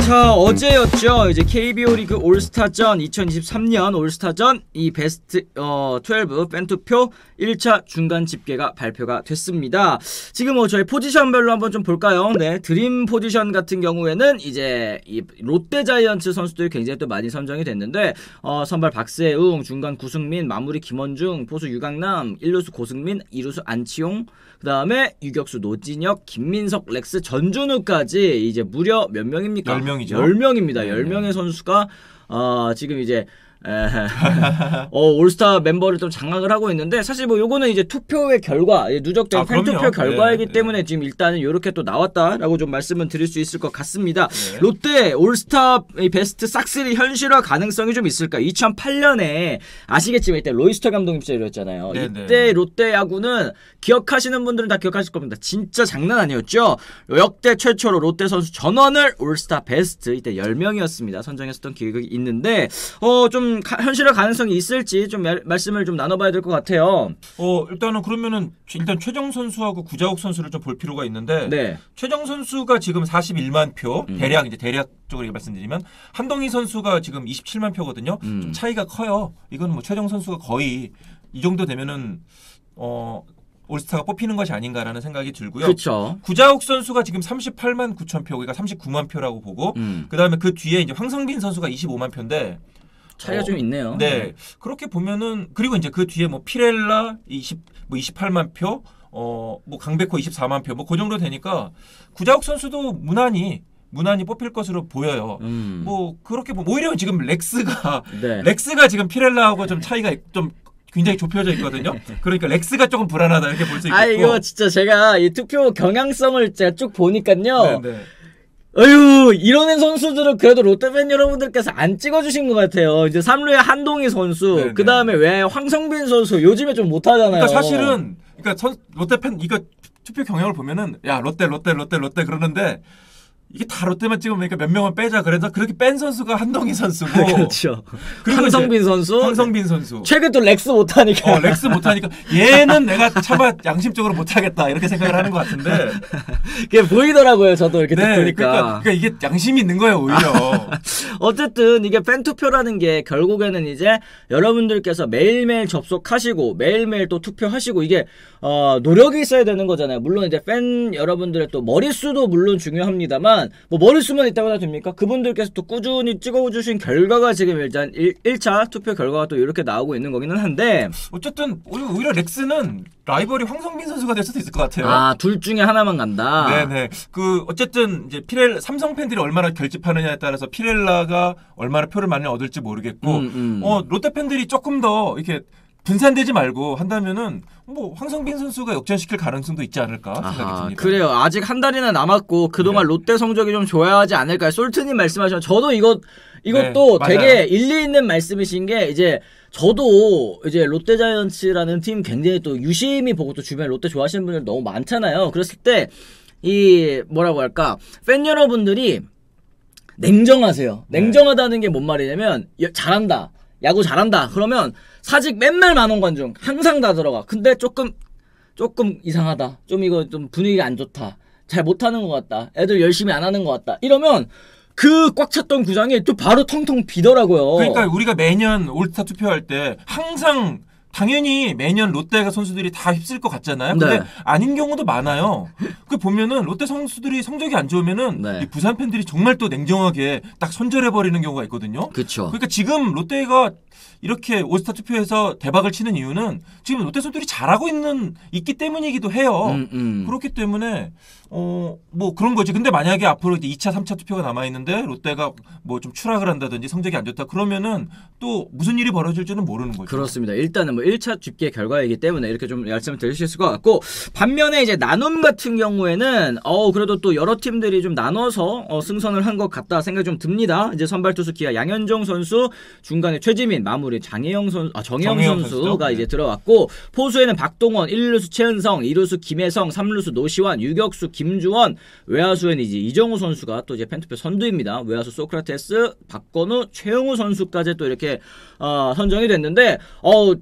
자, 어제였죠. 이제 KBO 리그 올스타전 2023년 올스타전 이 베스트 12 팬투표 1차 중간 집계가 발표가 됐습니다. 지금 저희 포지션별로 한번 좀 볼까요? 네, 드림 포지션 같은 경우에는 이제 이 롯데 자이언츠 선수들이 굉장히 또 많이 선정이 됐는데 선발 박세웅, 중간 구승민, 마무리 김원중, 포수 유강남, 1루수 고승민, 2루수 안치용, 그 다음에 유격수 노진혁, 김민석, 렉스, 전준우까지 이제 무려 몇 명입니까? 10명이죠. 10명입니다. 10명의 선수가 지금 이제 올스타 멤버를 좀 장악을 하고 있는데, 사실 뭐 요거는 이제 투표의 결과, 누적된 팬투표 결과이기 때문에 지금 일단은 요렇게 또 나왔다라고 좀 말씀을 드릴 수 있을 것 같습니다. 롯데 올스타 베스트 싹쓸이 현실화 가능성이 좀 있을까? 2008년에 아시겠지만 이때 로이스터 감독님 시절이었잖아요. 이때 롯데 야구는 기억하시는 분들은 다 기억하실 겁니다. 진짜 장난 아니었죠. 역대 최초로 롯데 선수 전원을 올스타 베스트 이때 10명이었습니다. 선정했었던 기억이 있는데 좀 현실화 가능성이 있을지 좀 말씀을 좀 나눠봐야 될 것 같아요. 일단은 그러면은 일단 최정 선수하고 구자욱 선수를 좀 볼 필요가 있는데, 최정 선수가 지금 41만 표, 대략적으로 말씀드리면 한동희 선수가 지금 27만 표거든요. 좀 차이가 커요. 이건 뭐 최정 선수가 거의 이 정도 되면은 올스타가 뽑히는 것이 아닌가라는 생각이 들고요. 그렇죠. 구자욱 선수가 지금 38만 9천 표, 그러니까 39만 표라고 보고, 그다음에 그 뒤에 이제 황성빈 선수가 25만 표인데. 차이가 좀 있네요. 네. 그렇게 보면은, 그리고 이제 그 뒤에 뭐 피렐라 28만 표, 뭐 강백호 24만 표, 뭐 그 정도 되니까 구자욱 선수도 무난히 뽑힐 것으로 보여요. 뭐 그렇게 보면 오히려 지금 렉스가 지금 피렐라하고 좀 차이가 좀 굉장히 좁혀져 있거든요. 그러니까 렉스가 조금 불안하다 이렇게 볼 수 있고. 이거 진짜 제가 이 투표 경향성을 제가 쭉 보니까요. 어휴, 이런 선수들은 그래도 롯데팬 여러분들께서 안 찍어주신 것 같아요. 이제 3루에 한동희 선수, 그 다음에 왜 황성빈 선수 요즘에 좀 못하잖아요. 그러니까 사실은 롯데팬 이거 투표 경향을 보면은 야 롯데 그러는데 이게 다 롯데만 찍으면 몇 명은 빼자 그래서 그렇게 뺀 선수가 한동희 선수고. 그렇죠. 그리고 황성빈 선수. 최근 또 렉스 못하니까. 렉스 못하니까 얘는 내가 차마 양심적으로 못하겠다 이렇게 생각을 하는 것 같은데. 그게 보이더라고요. 저도 이렇게 보니까. 그러니까 이게 양심이 있는 거예요 오히려. 어쨌든 이게 팬투표라는 게 결국에는 이제 여러분들께서 매일매일 접속하시고 매일매일 또 투표하시고 이게 노력이 있어야 되는 거잖아요. 물론 이제 팬 여러분들의 또 머릿수도 물론 중요합니다만, 뭐 머릿수만 있다고 해도 됩니까? 그분들께서 또 꾸준히 찍어주신 결과가 지금 일단 1차 투표 결과가 또 이렇게 나오고 있는 거기는 한데, 어쨌든 오히려 렉스는 라이벌이 황성빈 선수가 될 수도 있을 것 같아요. 둘 중에 하나만 간다. 네네. 어쨌든 이제 삼성 팬들이 얼마나 결집하느냐에 따라서 피렐라가 얼마나 표를 많이 얻을지 모르겠고, 롯데 팬들이 조금 더 이렇게 분산되지 말고 한다면은 뭐 황성빈 선수가 역전시킬 가능성도 있지 않을까 생각이 듭니다. 그래요. 아직 한 달이나 남았고 그동안 롯데 성적이 좀 좋아야 하지 않을까요? 솔트님 말씀하시면 저도 이것도 되게 일리 있는 말씀이신 게, 이제 저도 이제 롯데 자이언츠라는 팀 굉장히 또 유심히 보고 또 주변에 롯데 좋아하시는 분들 너무 많잖아요. 그랬을 때 뭐라고 할까, 팬 여러분들이 냉정하세요. 냉정하다는 게 뭔 말이냐면, 잘한다, 야구 잘한다 그러면 사직 맨날 만원 관중 항상 다 들어가. 근데 조금 이상하다, 이거 좀 분위기가 안 좋다, 잘 못하는 것 같다, 애들 열심히 안 하는 것 같다 이러면 그 꽉 찼던 구장이 또 바로 텅텅 비더라고요. 그러니까 우리가 매년 올스타 투표할 때 항상 당연히 매년 롯데 선수들이 다 휩쓸 것 같잖아요. 근데 아닌 경우도 많아요. 그 보면은 롯데 선수들이 성적이 안 좋으면은 이 부산 팬들이 정말 또 냉정하게 딱 손절해 버리는 경우가 있거든요. 그렇죠. 그러니까 지금 롯데가 이렇게 올스타 투표에서 대박을 치는 이유는 지금 롯데 선수들이 잘하고 있기 때문이기도 해요. 그렇기 때문에 뭐 그런 거지. 근데 만약에 앞으로 이제 2차, 3차 투표가 남아 있는데 롯데가 뭐 좀 추락을 한다든지 성적이 안 좋다 그러면은 또 무슨 일이 벌어질지는 모르는 거죠. 그렇습니다. 일단은 뭐 1차 집계 결과이기 때문에 이렇게 좀 말씀을 드릴 수 있을 것 같고, 반면에 이제 나눔 같은 경우에는 그래도 또 여러 팀들이 좀 나눠서 승선을 한 것 같다 생각이 좀 듭니다. 이제 선발 투수 기아 양현종 선수, 중간에 최지민, 마무리 정혜영 선수가 이제 들어왔고, 포수에는 박동원, 1루수 최은성, 2루수 김혜성, 3루수 노시환, 유격수 김주원, 외야수에는 이제 이정우 선수가 또 이제 팬투표 선두입니다. 외야수 소크라테스, 박건우, 최영우 선수까지 또 이렇게 선정이 됐는데,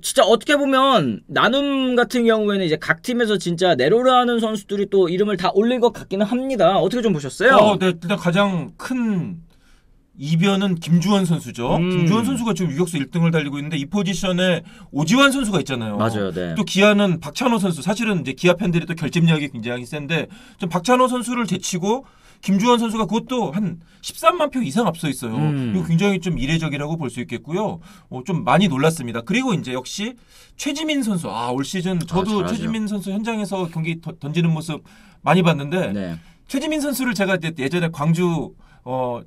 진짜 어떻게 보면 나눔 같은 경우에는 이제 각 팀에서 진짜 내로라하는 선수들이 또 이름을 다 올린 것 같기는 합니다. 어떻게 좀 보셨어요? 네, 일단 가장 큰 2변은 김주원 선수죠. 김주원 선수가 지금 유격수 1등을 달리고 있는데 이 포지션에 오지환 선수가 있잖아요. 맞아요. 네. 또 기아는 박찬호 선수. 사실은 이제 기아 팬들이 또 결집력이 굉장히 센데 좀 박찬호 선수를 제치고 김주원 선수가 그것도 한 13만 표 이상 앞서 있어요. 이거 굉장히 좀 이례적이라고 볼 수 있겠고요. 좀 많이 놀랐습니다. 그리고 이제 역시 최지민 선수. 올 시즌 저도 최지민 선수 현장에서 경기 던지는 모습 많이 봤는데 네. 최지민 선수를 제가 예전에 광주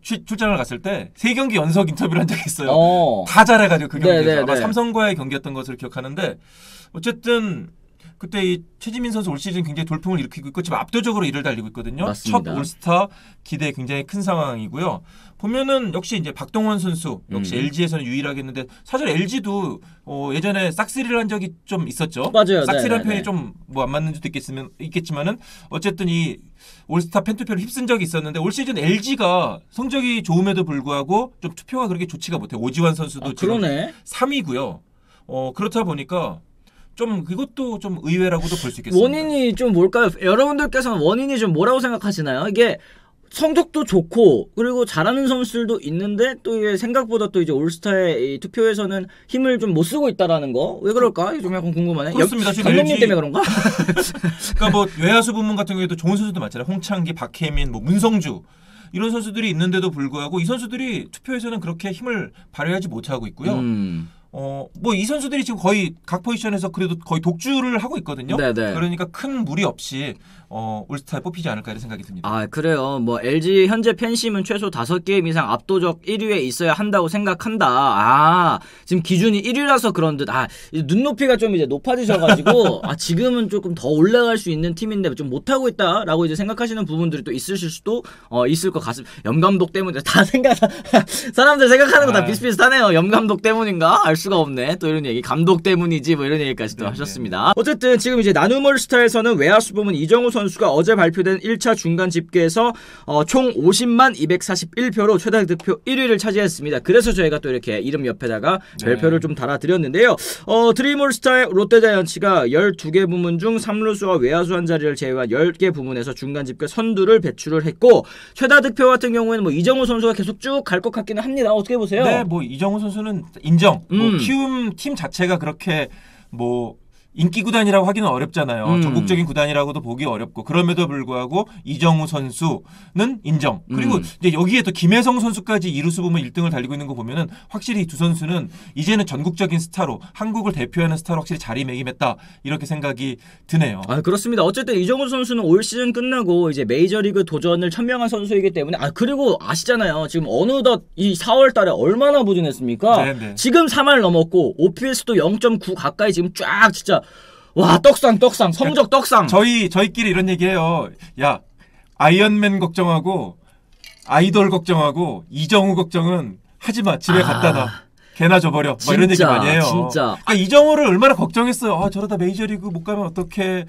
출장을 갔을 때 3경기 연속 인터뷰를 한 적이 있어요. 다 잘해가지고 그 경기에서 아마 삼성과의 경기였던 것을 기억하는데 어쨌든 그때 이 최지민 선수 올 시즌 굉장히 돌풍을 일으키고 있고 지금 압도적으로 이를 달리고 있거든요. 맞습니다. 첫 올스타 기대 굉장히 큰 상황이고요. 보면은 역시 이제 박동원 선수 역시 LG에서는 유일하게 했는데 사실 LG도 예전에 싹쓸이를 한 적이 좀 있었죠. 맞아요. 싹쓸이라는 표현이 좀 뭐 안 맞는 수도 있겠지만은 어쨌든 이 올스타 팬투표를 휩쓴 적이 있었는데 올 시즌 LG가 성적이 좋음에도 불구하고 좀 투표가 그렇게 좋지가 못해요. 오지환 선수도 지금 3위고요. 그렇다 보니까 좀 그것도 좀 의외라고도 볼 수 있겠습니다. 원인이 좀 뭘까요? 여러분들께서는 원인이 좀 뭐라고 생각하시나요? 이게 성적도 좋고 그리고 잘하는 선수들도 있는데 또 이게 생각보다 또 이제 올스타의 이 투표에서는 힘을 좀 못 쓰고 있다라는 거 왜 그럴까? 좀 약간 궁금하네. 그렇습니다. 감독님 때문에 그런가? 그러니까 뭐 외야수 부문 같은 경우에도 좋은 선수도 많잖아요. 홍창기, 박혜민, 뭐 문성주 이런 선수들이 있는데도 불구하고 이 선수들이 투표에서는 그렇게 힘을 발휘하지 못하고 있고요. 뭐 이 선수들이 지금 거의 각 포지션에서 그래도 거의 독주를 하고 있거든요. 네네. 그러니까 큰 무리 없이 올스타에 뽑히지 않을까 이런 생각이 듭니다. 그래요. 뭐 LG 현재 팬심은 최소 5게임 이상 압도적 1위에 있어야 한다고 생각한다. 지금 기준이 1위라서 그런 듯. 눈높이가 좀 이제 높아지셔가지고 지금은 조금 더 올라갈 수 있는 팀인데 좀 못하고 있다라고 이제 생각하시는 부분들이 또 있으실 수도 있을 것 같습니다. 염 감독 때문에 사람들 생각하는 거 다 비슷비슷하네요. 염 감독 때문인가? 알 수가 없네. 또 이런 얘기. 감독 때문이지 뭐 이런 얘기까지 또 하셨습니다. 어쨌든 지금 이제 나눔 올스타에서는 외야수 부문 이정우 선수가 어제 발표된 1차 중간 집계에서 총 50만 241표로 최다 득표 1위를 차지했습니다. 그래서 저희가 또 이렇게 이름 옆에다가 별표를 좀 달아드렸는데요. 드림 올스타의 롯데자이언츠가 12개 부문 중 3루수와 외야수 한 자리를 제외한 10개 부문에서 중간 집계 선두를 배출을 했고 최다 득표 같은 경우에는 뭐 이정우 선수가 계속 쭉 갈 것 같기는 합니다. 어떻게 보세요? 네, 뭐 이정우 선수는 인정. 뭐 키움 팀 자체가 그렇게 뭐 인기 구단이라고 하기는 어렵잖아요. 전국적인 구단이라고도 보기 어렵고 그럼에도 불구하고 이정우 선수는 인정. 그리고 이제 여기에 또 김혜성 선수까지 이루수 부문 1등을 달리고 있는 거 보면은 확실히 이 두 선수는 이제는 전국적인 스타로 한국을 대표하는 스타로 확실히 자리매김했다 이렇게 생각이 드네요. 그렇습니다. 어쨌든 이정우 선수는 올 시즌 끝나고 이제 메이저리그 도전을 천명한 선수이기 때문에 그리고 아시잖아요. 지금 어느덧 이 4월달에 얼마나 부진했습니까? 네네. 지금 3할 넘었고 OPS도 0.9 가까이 지금 쫙 진짜 와 떡상 성적 떡상. 저희끼리 이런 얘기해요. 야 아이언맨 걱정하고 아이돌 걱정하고 이정우 걱정은 하지마. 집에 갖다 놔. 개나 줘버려. 뭐 이런 얘기 많이 해요. 진짜. 이정우를 얼마나 걱정했어요. 저러다 메이저리그 못 가면 어떡해.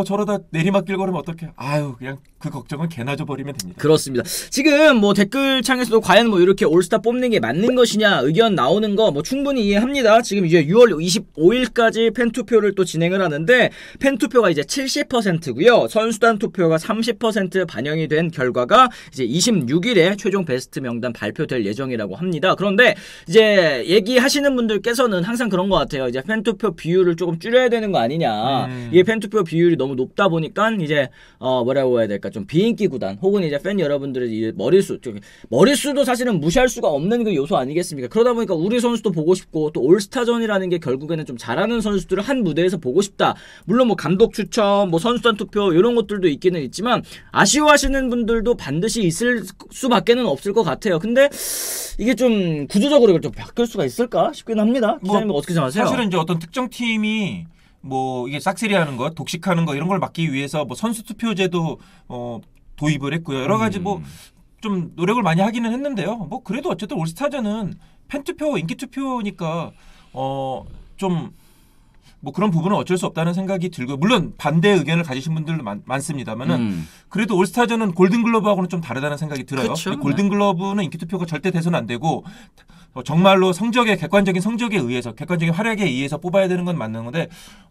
저러다 내리막길 걸으면 어떡해. 그냥 그 걱정은 개나 줘버리면 됩니다. 그렇습니다. 지금 뭐 댓글창에서도 과연 뭐 이렇게 올스타 뽑는 게 맞는 것이냐 의견 나오는 거 뭐 충분히 이해합니다. 지금 이제 6월 25일까지 팬투표를 또 진행을 하는데 팬투표가 이제 70%고요. 선수단 투표가 30% 반영이 된 결과가 이제 26일에 최종 베스트 명단 발표될 예정이라고 합니다. 그런데 이제 얘기하시는 분들께서는 항상 그런 것 같아요. 이제 팬투표 비율을 조금 줄여야 되는 거 아니냐. 이게 팬투표 비율이 너무 높다 보니까 이제 뭐라고 해야 될까 좀 비인기 구단 혹은 이제 팬 여러분들의 머릿수도 사실은 무시할 수가 없는 그 요소 아니겠습니까? 그러다 보니까 우리 선수도 보고 싶고 또 올스타전이라는 게 결국에는 좀 잘하는 선수들을 한 무대에서 보고 싶다. 물론 뭐 감독 추천, 뭐 선수단 투표 이런 것들도 있기는 있지만 아쉬워하시는 분들도 반드시 있을 수밖에는 없을 것 같아요. 근데 이게 좀 구조적으로 좀 바뀔 수가 있을까 싶긴 합니다. 기자님 어떻게 생각하세요? 사실은 이제 어떤 특정 팀이 뭐 이게 싹쓸이하는 것, 독식하는 거 이런 걸 막기 위해서 뭐 선수 투표제도 도입을 했고요. 여러 가지 뭐 좀 노력을 많이 하기는 했는데요. 뭐 그래도 어쨌든 올스타전은 팬투표, 인기 투표니까 좀 뭐 그런 부분은 어쩔 수 없다는 생각이 들고 물론 반대 의견을 가지신 분들도 많습니다만은 그래도 올스타전은 골든글러브하고는 좀 다르다는 생각이 들어요. 그쵸? 골든글러브는 인기 투표가 절대 돼서는 안 되고 정말로 객관적인 성적에 의해서 객관적인 활약에 의해서 뽑아야 되는 건 맞는 건데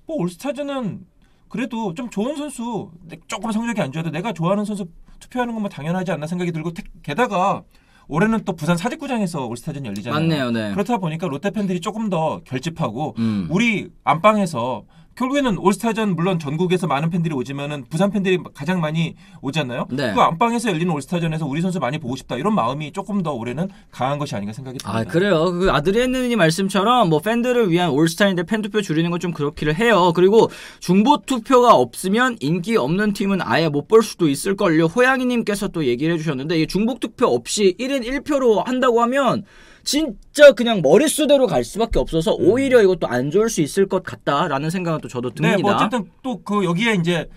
뭐 올스타전은 그래도 좀 좋은 선수 조금 성적이 안 좋아도 내가 좋아하는 선수 투표하는 건 뭐 당연하지 않나 생각이 들고 게다가 올해는 또 부산 사직구장에서 올스타전 열리잖아요. 맞네요. 네. 그렇다 보니까 롯데 팬들이 조금 더 결집하고 우리 안방에서 결국에는 올스타전 물론 전국에서 많은 팬들이 오지만은 부산 팬들이 가장 많이 오잖아요. 네. 그 안방에서 열리는 올스타전에서 우리 선수 많이 보고 싶다 이런 마음이 조금 더 올해는 강한 것이 아닌가 생각이 듭니다. 아 그래요. 그 아드리안느님 말씀처럼 뭐 팬들을 위한 올스타인데 팬 투표 줄이는 건 좀 그렇기를 해요. 그리고 중보 투표가 없으면 인기 없는 팀은 아예 못 볼 수도 있을 걸요. 호양이님께서 또 얘기를 해주셨는데 이 중복 투표 없이 1인 1표로 한다고 하면 진짜 그냥 머릿수대로 갈 수밖에 없어서 오히려 이것도 안 좋을 수 있을 것 같다라는 생각은 또 저도 듭니다. 네, 뭐 어쨌든 또 그 여기에 이제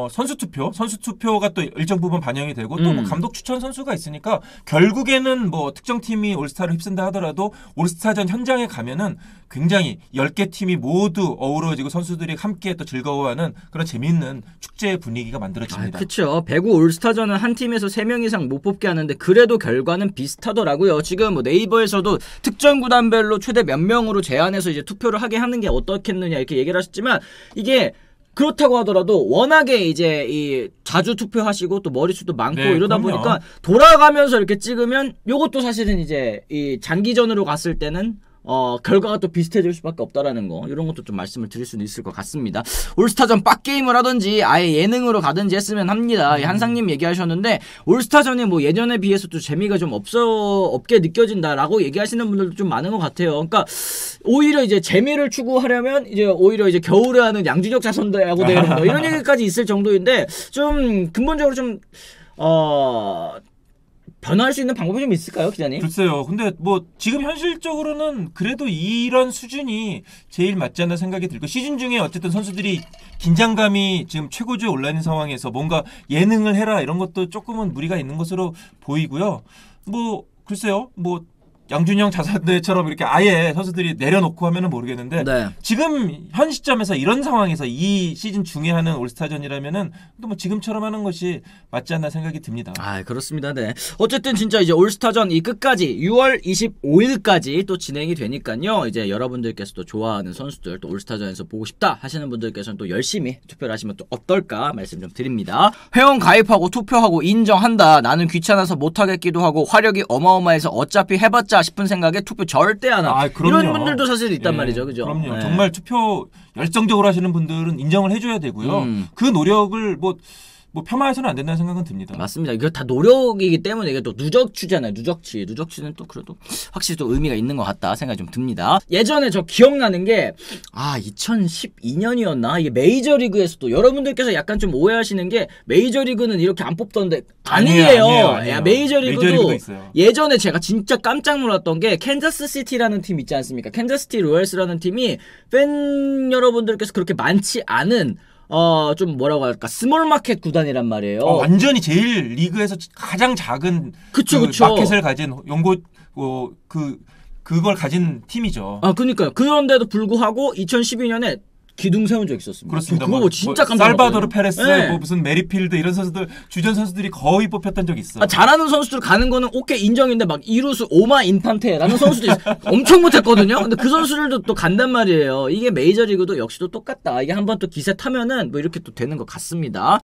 선수 투표가 또 일정 부분 반영이 되고 또 뭐 감독 추천 선수가 있으니까 결국에는 뭐 특정 팀이 올스타를 휩쓴다 하더라도 올스타전 현장에 가면은 굉장히 10개 팀이 모두 어우러지고 선수들이 함께 또 즐거워하는 그런 재미있는 축제 분위기가 만들어집니다. 그렇죠. 배구 올스타전은 한 팀에서 3명 이상 못 뽑게 하는데 그래도 결과는 비슷하더라고요. 지금 뭐 네이버에서도 특정 구단별로 최대 몇 명으로 제한해서 이제 투표를 하게 하는 게 어떻겠느냐 이렇게 얘기를 하셨지만 이게 그렇다고 하더라도 워낙에 이제 이 자주 투표하시고 또 머릿수도 많고 네, 이러다 그럼요. 보니까 돌아가면서 이렇게 찍으면 요것도 사실은 이제 이 장기전으로 갔을 때는 결과가 또 비슷해질 수밖에 없다라는 거 이런 것도 좀 말씀을 드릴 수는 있을 것 같습니다. 올스타전 빡게임을 하든지 아예 예능으로 가든지 했으면 합니다. 한상님 얘기하셨는데 올스타전이 뭐 예전에 비해서 또 재미가 좀 없게 느껴진다라고 얘기하시는 분들도 좀 많은 것 같아요. 그러니까 오히려 이제 재미를 추구하려면 이제 오히려 이제 겨울에 하는 양준혁 자선대 야구 대회 뭐 이런 얘기까지 있을 정도인데 좀 근본적으로 좀 변화할 수 있는 방법이 좀 있을까요, 기자님? 글쎄요. 근데 뭐 지금 현실적으로는 그래도 이런 수준이 제일 맞지 않나 생각이 들고 시즌 중에 어쨌든 선수들이 긴장감이 지금 최고조에 올라 있는 상황에서 뭔가 예능을 해라 이런 것도 조금은 무리가 있는 것으로 보이고요. 뭐 글쎄요. 뭐 양준영 자산대처럼 이렇게 아예 선수들이 내려놓고 하면은 모르겠는데 네. 지금 현 시점에서 이런 상황에서 이 시즌 중에 하는 올스타전이라면은 또 뭐 지금처럼 하는 것이 맞지 않나 생각이 듭니다. 아 그렇습니다. 네. 어쨌든 진짜 이제 올스타전 이 끝까지 6월 25일까지 또 진행이 되니까요. 이제 여러분들께서 또 좋아하는 선수들 또 올스타전에서 보고 싶다 하시는 분들께서는 또 열심히 투표를 하시면 또 어떨까 말씀 좀 드립니다. 회원 가입하고 투표하고 인정한다. 나는 귀찮아서 못하겠기도 하고 화력이 어마어마해서 어차피 해봤자 싶은 생각에 투표 절대 안 하고 이런 분들도 사실 있단 말이죠. 그죠? 그럼요. 네. 정말 투표 열정적으로 하시는 분들은 인정을 해줘야 되고요. 그 노력을 뭐 폄하해서는 안 된다는 생각은 듭니다. 맞습니다. 이거 다 노력이기 때문에 이게 또 누적치잖아요. 누적치는 또 그래도 확실히 또 의미가 있는 것 같다 생각이 좀 듭니다. 예전에 저 기억나는 게 2012년이었나 이게 메이저리그에서도 여러분들께서 약간 좀 오해하시는 게 메이저리그는 이렇게 안 뽑던데 아니에요. 야, 메이저리그도 있어요. 예전에 제가 진짜 깜짝 놀랐던 게 캔자스시티라는 팀 있지 않습니까? 캔자스시티 로얄스라는 팀이 팬 여러분들께서 그렇게 많지 않은 좀 뭐라고 할까 스몰마켓 구단이란 말이에요. 완전히 제일 리그에서 가장 작은 그쵸. 마켓을 가진 그걸 가진 팀이죠. 그러니까요. 그런데도 불구하고 2012년에 기둥 세운 적 있었습니다. 그렇습니다. 그거 뭐 진짜 깜짝 놀랐어요. 살바도르 페레스, 네. 뭐 무슨 메리필드 이런 선수들 주전 선수들이 거의 뽑혔던 적이 있어. 잘하는 선수들 가는 거는 오케이 인정인데 막 이루수 오마 인판테라는 선수들이 엄청 못했거든요. 근데 그 선수들도 또 간단 말이에요. 이게 메이저리그도 역시도 똑같다. 이게 한번 또 기세 타면은 뭐 이렇게 또 되는 것 같습니다.